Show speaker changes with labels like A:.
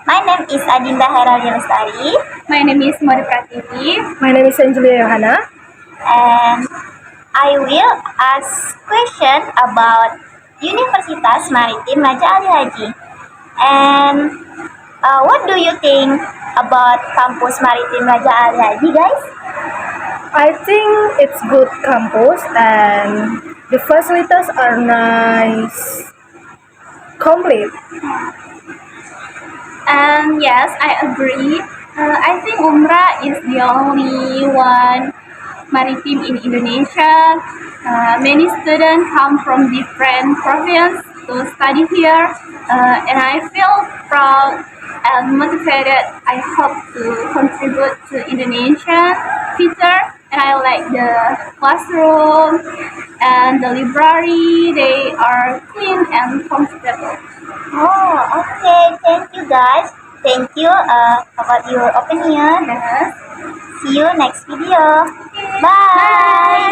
A: My name is Adinda Heraldin Lestari.
B: My name is Mori Prativi.
C: My name is Angelia Johanna.
A: And I will ask question about Universitas Maritim Raja Ali Haji. And what do you think about Kampus Maritim Raja Ali Haji, guys?
C: I think it's good campus and the facilities are nice, complete.
B: And yes, I agree. I think Umrah is the only one maritim in Indonesia. Many students come from different provinces to study here, and I feel proud and motivated. I hope to contribute to Indonesian future, and I like the classroom and the library. They are clean and comfortable.
A: Oh, okay. Thank you, guys. Thank you about your opinion.
B: Yes.
A: See you next video. Bye.